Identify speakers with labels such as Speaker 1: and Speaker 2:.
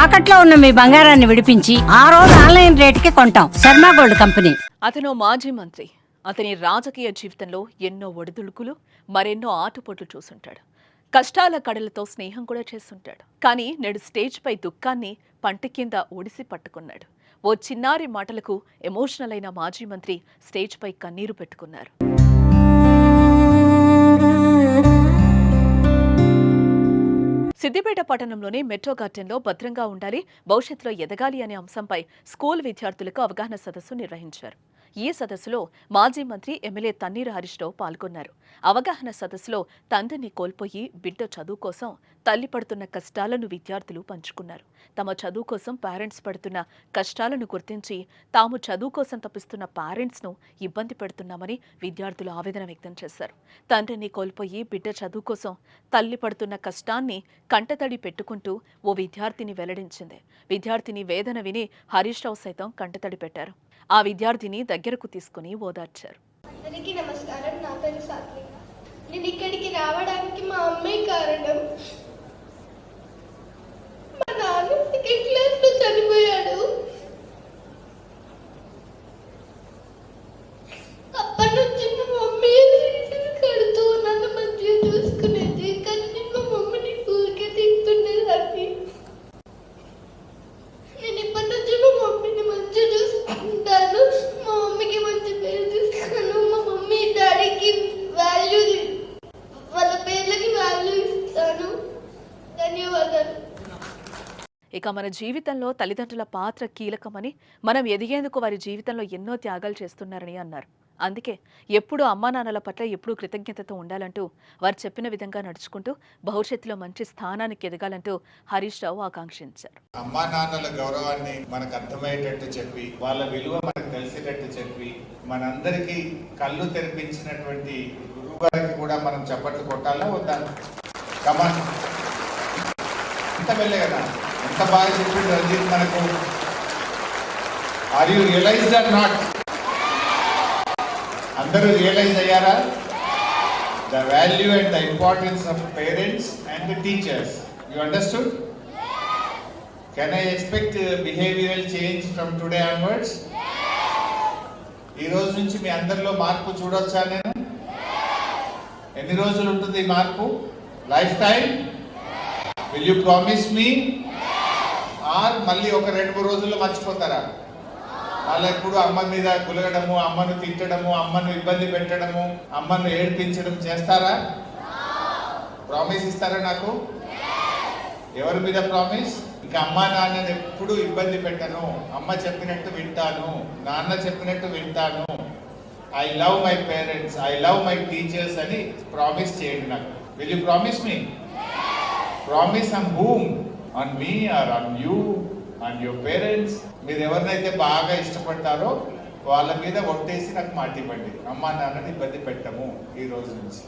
Speaker 1: తాకట్లో ఉన్న మీ బంగారాన్ని విడిపించి ఆ రోజు ఆన్లైన్ రేటుకి కొంటాం. Sharma gold company.
Speaker 2: అతను మాజీ మంత్రి. అతని రాజకీయ జీవితంలో ఎన్నో ఒడిదుడుకులు, మరెన్నో ఆటుపోట్లు చూసుంటాడు. కష్టాల కడలతో స్నేహం కూడా చేస్తుంటాడు. కానీ నేడు స్టేజ్ పై దుఃఖాన్ని పంట కింద ఒడిసి పట్టుకున్నాడు. ఓ చిన్నారి మాటలకు ఎమోషనల్ అయిన మాజీ మంత్రి స్టేజ్ పై కన్నీరు పెట్టుకున్నారు. సిద్దిపేట పట్టణంలోని మెట్రో గార్డెన్లో భద్రంగా ఉండాలి, భవిష్యత్తులో ఎదగాలి అనే అంశంపై స్కూల్ విద్యార్థులకు అవగాహన సదస్సు నిర్వహించారు. ఈ సదస్సులో మాజీ మంత్రి ఎమ్మెల్యే తన్నీరు హరీష్ రావు పాల్గొన్నారు. అవగాహన సదస్సులో తండ్రిని కోల్పోయి బిడ్డ చదువు కోసం తల్లి పడుతున్న కష్టాలను విద్యార్థులు పంచుకున్నారు. తమ చదువు కోసం పేరెంట్స్ పడుతున్న కష్టాలను గుర్తించి తాము చదువు కోసం తప్పిస్తున్న పేరెంట్స్ను ఇబ్బంది పెడుతున్నామని విద్యార్థులు ఆవేదన వ్యక్తం చేశారు. తండ్రిని కోల్పోయి బిడ్డ చదువు కోసం తల్లి పడుతున్న కష్టాన్ని కంటతడి పెట్టుకుంటూ ఓ విద్యార్థిని వెల్లడించింది. విద్యార్థిని వేదన విని హరీష్ రావు సైతం కంటతడి పెట్టారు. ఆ విద్యార్థిని దగ్గరకు తీసుకుని ఓదార్చారు.
Speaker 3: అందరికీ నమస్కారం. నా పేరు సాత్విక. నేను ఇక్కడికి రావడానికి మా అమ్మే కారణం. మా నాన్న సెకండ్ క్లాస్ లో చనిపోయాడు. అప్పటి నుంచి మా మమ్మీ కడుతూ నన్ను మంచిగా చూసుకునేది. కానీ మా మమ్మీని ఊరికే తింటున్నదాన్ని. నేను ఇప్పటి నుంచి మా మమ్మీని మంచిగా చూసుకుంటాను. మా మమ్మీకి మంచి పేరు తీసుకున్నాను. మా మమ్మీ డాడీకి వాల్యూ, వాళ్ళ పేర్లకి వాల్యూ ఇస్తాను. ధన్యవాదాలు.
Speaker 2: ఇక మన జీవితంలో తల్లిదండ్రుల పాత్ర కీలకమని, మనం ఎదిగేందుకు వారి జీవితంలో ఎన్నో త్యాగాలు చేస్తున్నారని అన్నారు. అందుకే ఎప్పుడూ అమ్మా నాన్నల పట్ల ఎప్పుడూ కృతజ్ఞతతో ఉండాలంటూ వారు చెప్పిన విధంగా నడుచుకుంటూ భవిష్యత్తులో మంచి స్థానానికి ఎదగాలంటూ హరీష్ రావు ఆకాంక్షించారు.
Speaker 4: అమ్మా నాన్నల గౌరవాన్ని మనకు అర్థమయ్యేటట్టు చెప్పి, వాళ్ళ విలువ మనకు తెలిసేటట్టు చెప్పి, మనందరికీ కళ్ళు తెరిపించినటువంటి గురువు గారికి కూడా మనం చప్పట్లు కొట్టాలా వద్దా? కమాన్, ఎంత వెళ్ళే కదా, ఎంత బాగా చెప్పింది రంజిత్ మనకు. Are you realized or not? అందరూ రియలైజ్ అయ్యారా? The value and the importance of parents and the teachers. You understood? Can I expect behavioural change from today onwards? ఈ రోజు నుంచి మీ అందరిలో మార్పు చూడొచ్చా నేను? ఎన్ని రోజులు ఉంటుంది ఈ మార్పు? Lifetime? Will you promise me? Or మళ్ళీ ఒక 2-3 రోజుల్లో మర్చిపోతారా? వాళ్ళు ఎప్పుడు అమ్మ మీద గులగడము, అమ్మను తిట్టడము, అమ్మను ఇబ్బంది పెట్టడము, అమ్మను ఏడ్పించడం చేస్తారా? ప్రామిస్ ఇస్తారా నాకు? ఎవరి మీద ప్రామిస్? ఇంకా అమ్మా నాన్నని ఎప్పుడు ఇబ్బంది పెట్టను, అమ్మ చెప్పినట్టు వింటాను, నాన్న చెప్పినట్టు వింటాను, I love my parents, I love my teachers అని ప్రామిస్ చేయండి నాకు. Will you promise me? Promise on whom? On me or on you, on your parents? మీరు ఎవరినైతే బాగా ఇష్టపడతారో వాళ్ళ మీద ఒట్టేసి నాకు మాట ఇవ్వండి. అమ్మా నాన్నని ఇబ్బంది పెట్టము ఈ రోజు నుంచి.